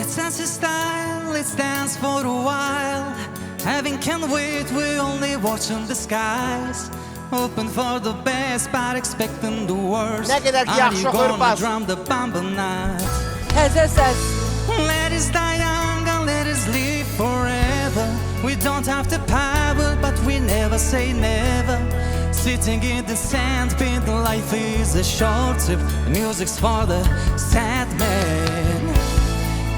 Let's dance in style, let's dance for a while. Heaven can't wait, we're only watching the skies. Hoping for the best, but expecting the worst. Ne kadar ki Are yaxşı you oxuyur gonna bas. drum the bumble night? Təzə səs. Let us die young and let us live forever. We don't have the power, but we never say never. Sitting in the sand pit, life is a short trip. The music's for the sad man.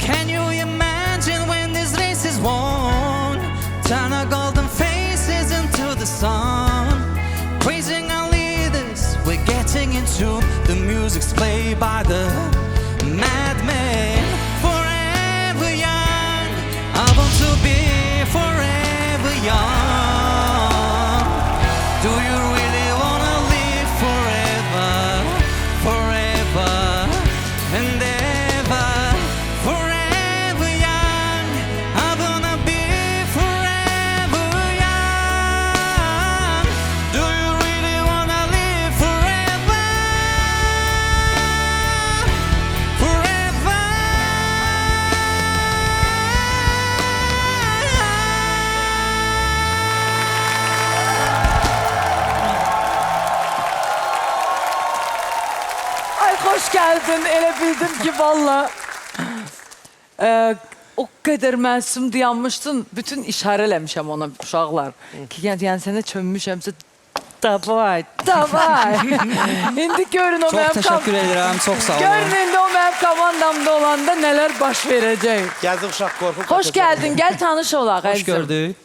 Can you imagine when this race is won? Turn our golden faces into the sun. Praising our leaders, we're getting into the music's played by the madman. Forever young, I want to be forever young. Do you really wanna live forever, forever and ever? Forever young, I wanna be forever young. Do you really wanna live forever, forever? Ay xoş gəldin. Elə bildim ki valla o qədər məsum dayanmışdın. Bütün işarə eləmişəm ona uşaqlar. Ki yəni sənə çönmüşəmsə davay, davay. İndi görün o Çok mənim teşekkür ederim, çok sağ olun. Görün indi o mənim komandamda olanda nələr baş verəcək. Yazıq uşaq qorxub. Xoş gəldin. Gəl tanış olaq. Hoş əzizim. gördük.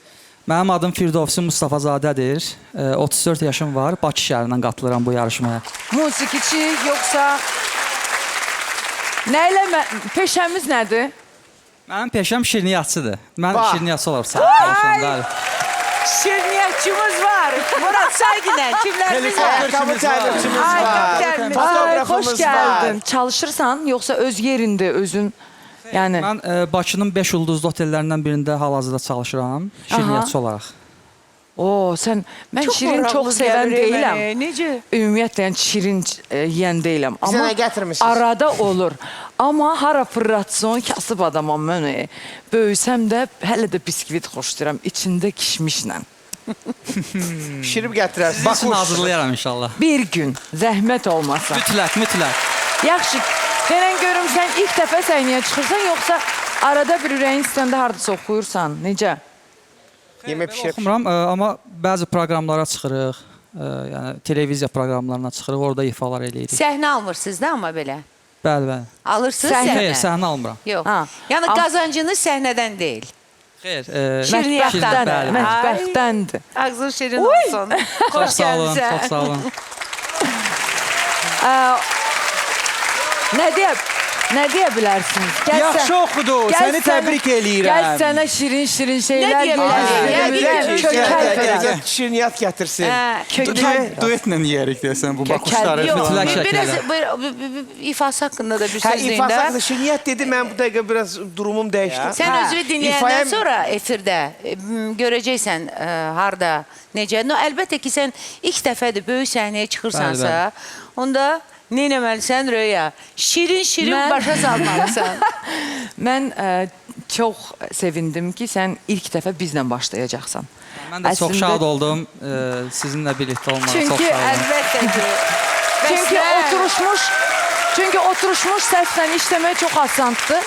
Mənim adım Firdovsi Mustafazadədir. 34 yaşım var. Bakı şəhərindən qatılıram bu yarışmaya. Musiqiçi yoxsa nə ilə peşəmiz nədir? Mənim peşəm şirniyyatçıdır. Mən Bax. şirniyyatçı olaraq çalışıram, bəli. Şirniyyatçımız var. Murat Sayginen. Kimlərimiz var? Ayaqqabı təmirçimiz Ay, var. kaptanımız. Ay, Fotoğrafımız xoş var. gəldin. Çalışırsan yoxsa öz yerində özün? Yəni Mən Bakının 5 ulduzlu otellərindən birində hal-hazırda çalışıram, şirniyyatçı olaraq. o sən mən şirin çox sevən deyiləm. Necə? Ümumiyyətlə yəni şirin yeyən deyiləm. Bizə Amma nə gətirmisiniz? arada olur. Amma hara fırlatson kasıb adamam mən. Böyüsəm də hələ də biskvit xoşlayıram içində kişmişlə. Pişirib gətirərsiniz. Sizin üçün hazırlayaram inşallah. Bir gün zəhmət olmasa. Mütləq, mütləq. Yaxşı. Denən görüm sən ilk dəfə səhnəyə çıxırsan yoxsa arada bir ürəyin istəndə hardasa oxuyursan? Necə? Yemək pişirib. Oxumuram, amma bəzi proqramlara çıxırıq. Yəni televiziya proqramlarına çıxırıq, orada ifalar eləyirik. Səhnə almırsınız da amma belə. Bəli, bəli. Alırsınız Səhnə. Xeyr, səhnə. səhnə almıram. Yox. Ha. Yəni Am- qazancınız səhnədən deyil. Xeyr, Şirniyyatdan. bəli, bəli. Mətbəxtdəndir. Ağzın şirin olsun. Çox Xoş sağ olun, gəlmisən. çox sağ olun. Nə deyə bilərsiniz? Gəl Yaxşı sən- oxudu. gəl Səni sənə- təbrik eləyirəm. Gəl sənə şirin-şirin şeylər deyə bilərəm? bilərəm. Yəqin ki, Şirniyyat gətirsin. Hə. Duetlə yeyərik deyəsən bu bax quşları. Yox, Mütləq şəkildə. Biraz ifası haqqında da bir Hə, söz deyin ifası də. haqqında şirniyyat dedi, mən bu dəqiqə biraz durumum dəyişdi. Sən Hə, özünü dinləyəndən ifaya- sonra efirdə görəcəksən harda, necə. No, əlbəttə ki, sən ilk dəfədir böyük səhnəyə çıxırsansa, onda nə etməlisən Röya? Şirin-şirin Mən- başa salmalısan. Mən çox sevindim ki, sən ilk dəfə bizlə başlayacaqsan. Mən də çox Əslində- şad oldum sizinlə birlikdə olmağa. Çox Çünki sağ olun. Əlbəttə ki. Çünki oturuşmuş səslə işləmək çox asandır.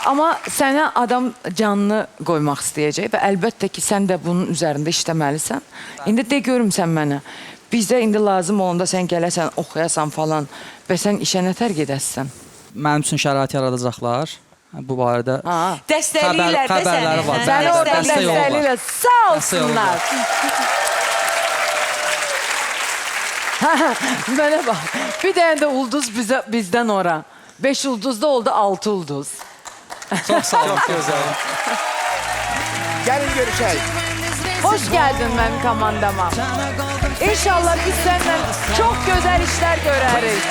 Amma sənə adam canını qoymaq istəyəcək və əlbəttə ki, sən də bunun üzərində işləməlisən. İndi de görüm sən mənə. Bizdə indi lazım olanda sən gələsən, oxuyasan falan və sən işə nətər gedəsən? Mənim üçün şərait yaradacaqlar. Bu barədə Dəstəliyirlər də səni. xəbərləri var. Hə, Səni Bəli, oradan dəstək yolu var. dəstəkləyirlər. Sağ Dəstək yolu olsunlar. Mənə bax. Bir dənə də ulduz bizdən ora. 5 ulduz da oldu 6 ulduz. Çox sağ olun. Gəlin görüşək. Hoş gəldin mənim komandama. İnşallah biz səninlə çox gözəl işlər görərik.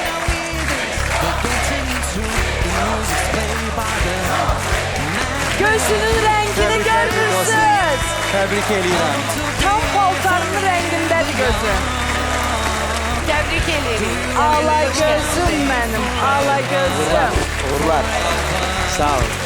Gözünün rəngini görmürsünüz. Təbrik eləyirəm. Tam paltarının rəngindədir gözün. Təbrik edirik. Ağla gözüm mənim, ağla gözüm. Uğurlar. Sağ olun.